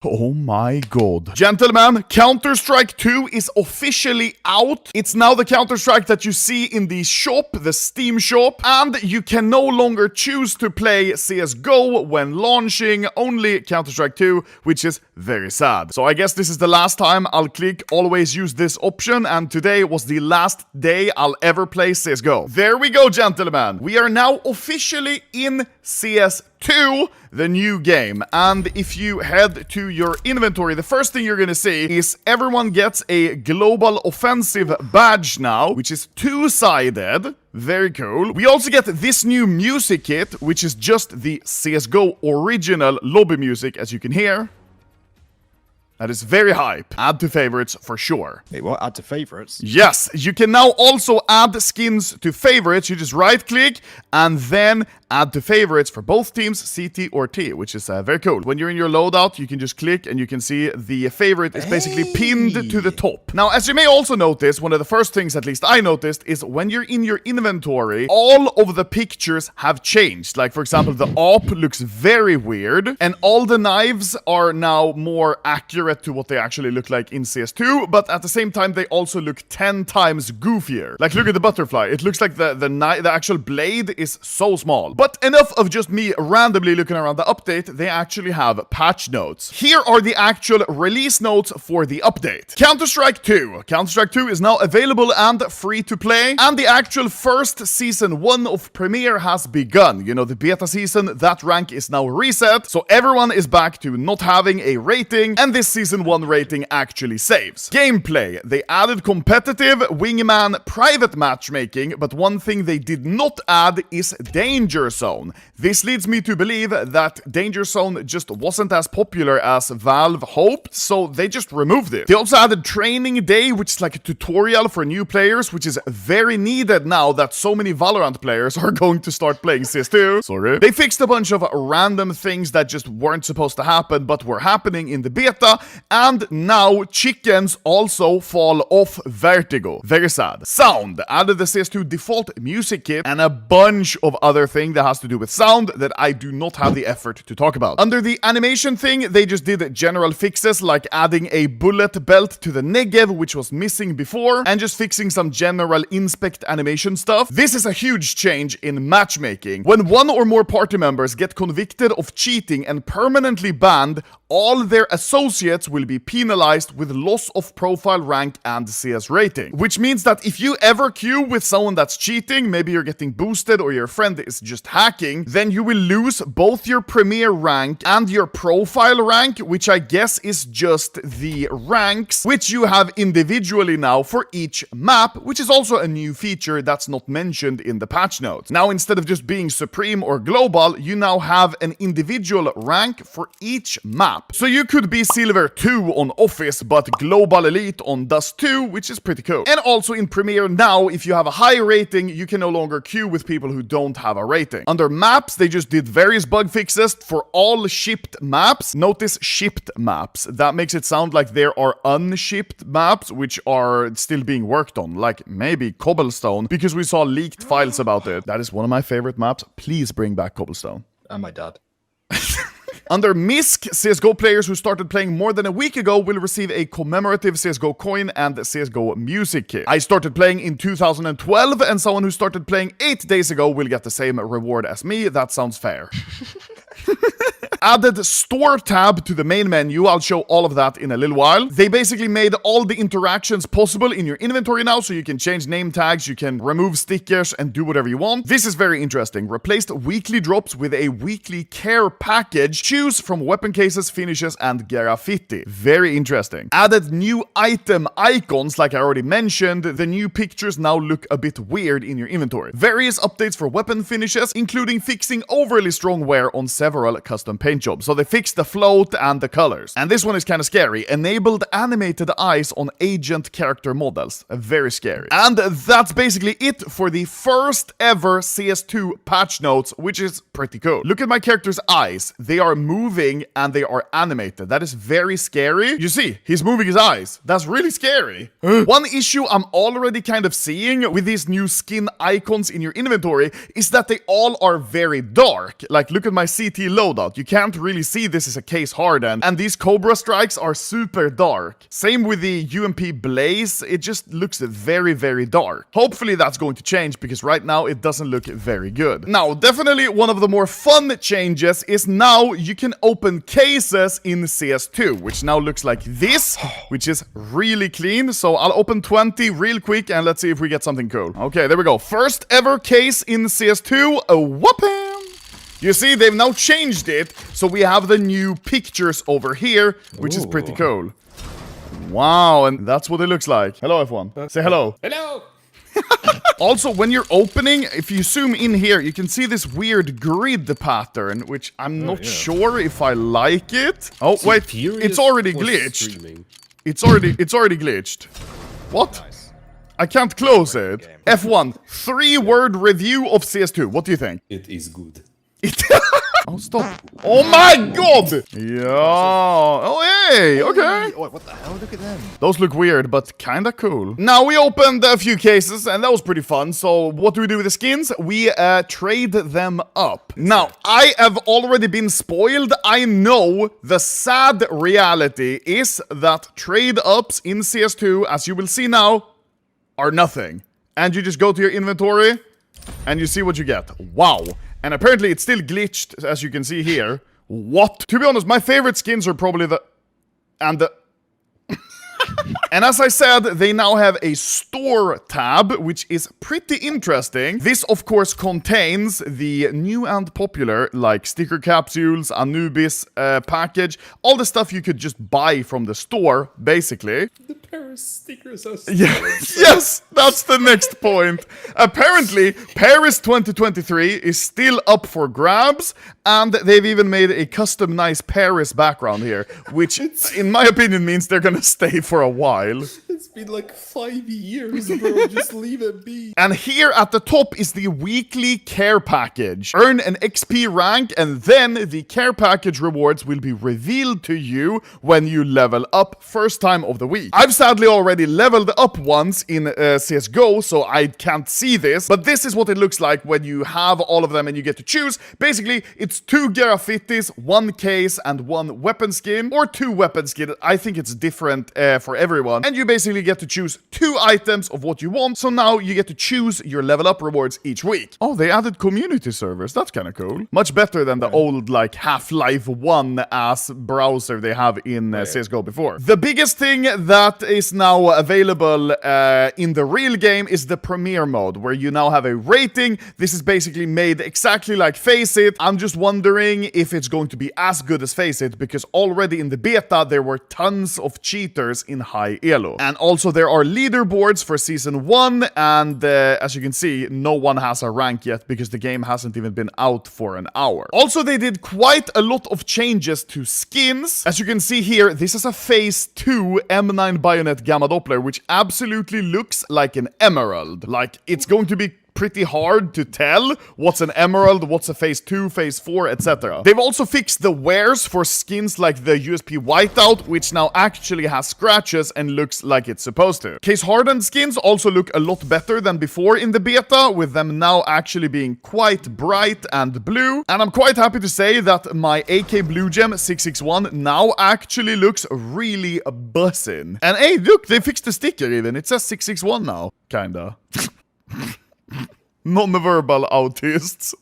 Oh my god. Gentlemen, Counter-Strike 2 is officially out. It's now the Counter-Strike that you see in the shop, the Steam shop, and you can no longer choose to play CSGO when launching, only Counter-Strike 2, which is very sad. So I guess this is the last time I'll click always use this option, and today was the last day I'll ever play CSGO. There we go, gentlemen. We are now officially in CS2, the new game. And if you head to your inventory, the first thing you're gonna see is everyone gets a global offensive badge now, which is two-sided. Very cool. We also get this new music kit, which is just the CSGO original lobby music, as you can hear. That is very hype. Add to favorites for sure. Wait, what? Add to favorites? Yes, you can now also add skins to favorites. You just right click and then add to favorites for both teams, CT or T, which is very cool. When you're in your loadout, you can just click and you can see the favorite is basically pinned to the top. Now, as you may also notice, one of the first things, at least I noticed, is when you're in your inventory, all of the pictures have changed. Like, for example, the AWP looks very weird, and all the knives are now more accurate to what they actually look like in CS2, but at the same time, they also look 10 times goofier. Like, look at the butterfly. It looks like the actual blade is so small. But enough of just me randomly looking around the update. They actually have patch notes. Here are the actual release notes for the update. Counter-Strike 2. Counter-Strike 2 is now available and free to play, and the actual first season 1 of Premiere has begun. You know, the beta season, that rank is now reset, so everyone is back to not having a rating, and this season 1 rating actually saves. Gameplay. They added competitive wingman private matchmaking, but one thing they did not add is danger zone. This leads me to believe that danger zone just wasn't as popular as Valve hoped, so they just removed it. They also added training day, which is like a tutorial for new players, which is very needed now that so many Valorant players are going to start playing CS2. Sorry. They fixed a bunch of random things that just weren't supposed to happen, but were happening in the beta, and now chickens also fall off vertigo. Very sad. Sound. Added the CS2 default music kit and a bunch of other things that has to do with sound that I do not have the effort to talk about. Under the animation thing, they just did general fixes like adding a bullet belt to the Negev, which was missing before, and just fixing some general inspect animation stuff. This is a huge change in matchmaking. When one or more party members get convicted of cheating and permanently banned, all their associates will be penalized with loss of profile rank and CS rating. Which means that if you ever queue with someone that's cheating, maybe you're getting boosted or your friend is just hacking, then you will lose both your Premier rank and your profile rank, which I guess is just the ranks which you have individually now for each map, which is also a new feature that's not mentioned in the patch notes. Now, instead of just being Supreme or Global, you now have an individual rank for each map. So you could be Silver 2 on Office, but Global Elite on Dust 2, which is pretty cool. And also in Premiere now, if you have a high rating, you can no longer queue with people who don't have a rating. Under maps, they just did various bug fixes for all shipped maps. Notice shipped maps. That makes it sound like there are unshipped maps, which are still being worked on, like maybe Cobblestone, because we saw leaked files about it. That is one of my favorite maps. Please bring back Cobblestone. And my dad. Under MISC, CSGO players who started playing more than a week ago will receive a commemorative CSGO coin and CSGO music kit. I started playing in 2012, and someone who started playing 8 days ago will get the same reward as me. That sounds fair. Added store tab to the main menu. I'll show all of that in a little while. They basically made all the interactions possible in your inventory now, so you can change name tags, you can remove stickers, and do whatever you want. This is very interesting. Replaced weekly drops with a weekly care package. Choose from weapon cases, finishes, and graffiti. Very interesting. Added new item icons, like I already mentioned. The new pictures now look a bit weird in your inventory. Various updates for weapon finishes, including fixing overly strong wear on several custom paint jobs. So they fixed the float and the colors. And this one is kind of scary. Enabled animated eyes on agent character models. Very scary. And that's basically it for the first ever CS2 patch notes, which is pretty cool. Look at my character's eyes. They are moving and they are animated. That is very scary. You see, he's moving his eyes. That's really scary. One issue I'm already kind of seeing with these new skin icons in your inventory is that they all are very dark. Like, look at my CT loadout. You can't can't really see this is a case hardened, and these Cobra strikes are super dark. Same with the UMP Blaze, it just looks very, very dark. Hopefully that's going to change, because right now it doesn't look very good. Now, definitely one of the more fun changes is now you can open cases in CS2, which now looks like this, which is really clean. So I'll open 20 real quick and let's see if we get something cool. Okay, there we go. First ever case in CS2, a whooping! You see, they've now changed it, so we have the new pictures over here, which is pretty cool. Wow, and that's what it looks like. Hello, F1. Say hello. Hello! Also, when you're opening, if you zoom in here, you can see this weird grid pattern, which I'm not sure if I like it. Oh, wait, it's already glitched. It's already glitched. What? Nice. I can't close it. F1, 3-word review of CS2. What do you think? It is good. Oh, stop. Oh my god! Yeah. Oh, hey, okay. Oh, what the hell? Look at them. Those look weird, but kinda cool. Now, we opened a few cases, and that was pretty fun. So, what do we do with the skins? We trade them up. Now, I have already been spoiled. I know the sad reality is that trade-ups in CS2, as you will see now, are nothing. And you just go to your inventory, and you see what you get. Wow. And apparently it's still glitched, as you can see here. What? To be honest, my favorite skins are probably the... And the... And as I said, they now have a store tab, which is pretty interesting. This, of course, contains the new and popular, like, sticker capsules, Anubis package, all the stuff you could just buy from the store, basically. The Paris stickers are Yes, that's the next point. Apparently, Paris 2023 is still up for grabs, and they've even made a custom nice Paris background here, which, in my opinion, means they're gonna stay for a while. It's been like 5 years, bro. Just leave it be. And here at the top is the weekly care package. Earn an XP rank, and then the care package rewards will be revealed to you when you level up first time of the week. I've sadly already leveled up once in CSGO, so I can't see this, but this is what it looks like when you have all of them and you get to choose. Basically, it's 2 graffitis, 1 case, and 1 weapon skin, or 2 weapon skin. I think it's different for everyone. And you basically get to choose 2 items of what you want, so now you get to choose your level up rewards each week. Oh, they added community servers. That's kind of cool. Much better than the old, like, Half-Life 1-ass browser they have in CSGO before. The biggest thing that is now available in the real game is the Premier mode, where you now have a rating. This is basically made exactly like Face It. I'm just wondering if it's going to be as good as Face It, because already in the beta there were tons of cheaters in high elo. And also there are leaderboards for Season 1, and as you can see, no one has a rank yet because the game hasn't even been out for an hour. Also, they did quite a lot of changes to skins. As you can see here, this is a Phase 2 M9 Bayonet Gamma Doppler, which absolutely looks like an emerald. Like, it's going to be pretty hard to tell what's an emerald, what's a phase 2, phase 4, etc. They've also fixed the wears for skins like the USP Whiteout, which now actually has scratches and looks like it's supposed to. Case hardened skins also look a lot better than before in the beta, with them now actually being quite bright and blue. And I'm quite happy to say that my AK Blue Gem 661 now actually looks really buzzing. And hey, look, they fixed the sticker even. It says 661 now. Kinda. Non-verbal autists.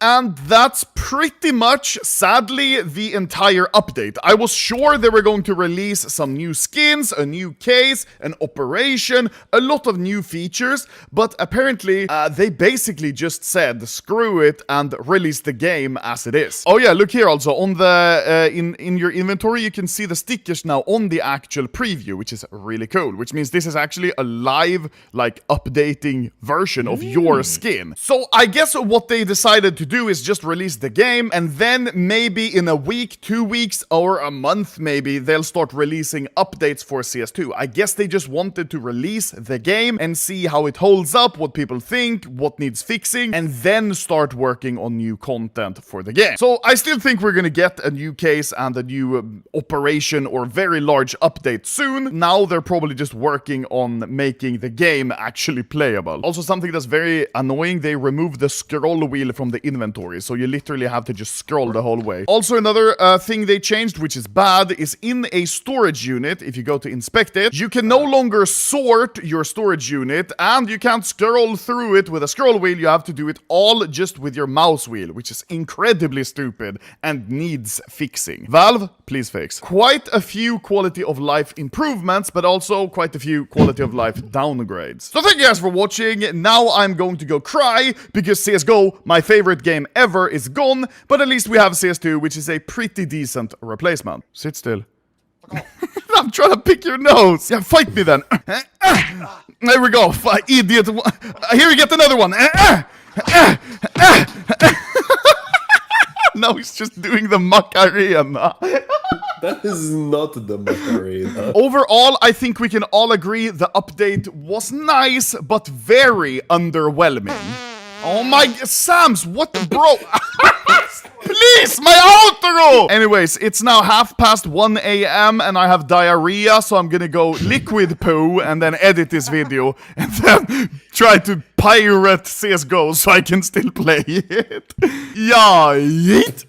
And that's pretty much, sadly, the entire update. I was sure they were going to release some new skins, a new case, an operation, a lot of new features, but apparently they basically just said screw it and release the game as it is. Oh yeah, look here also on the in your inventory you can see the stickers now on the actual preview, which is really cool, which means this is actually a live, like, updating version of your skin. So I guess what they decided to do is just release the game, and then maybe in a week, 2 weeks, or a month maybe, they'll start releasing updates for CS2. I guess they just wanted to release the game and see how it holds up, what people think, what needs fixing, and then start working on new content for the game. So I still think we're gonna get a new case and a new operation or very large update soon. Now they're probably just working on making the game actually playable. Also, something that's very annoying, they removed the scroll wheel from the the inventory, so you literally have to just scroll the whole way. Also, another thing they changed, which is bad, is in a storage unit, if you go to inspect it, you can no longer sort your storage unit, and you can't scroll through it with a scroll wheel. You have to do it all just with your mouse wheel, which is incredibly stupid and needs fixing. Valve, please fix. Quite a few quality of life improvements, but also quite a few quality of life downgrades. So thank you guys for watching. Now I'm going to go cry because CSGO, my favorite game ever, is gone, but at least we have CS2, which is a pretty decent replacement. Sit still. I'm trying to pick your nose. Yeah, fight me then. There we go. Idiot. Here you get another one. Now he's just doing the Macarena. That is not the Macarena. Overall, I think we can all agree the update was nice, but very underwhelming. Oh my... Sams, what the... Bro... Please, my outro! Anyways, it's now 1:30 a.m. and I have diarrhea, so I'm gonna go liquid poo and then edit this video and then try to pirate CSGO so I can still play it. Yeah, yeet.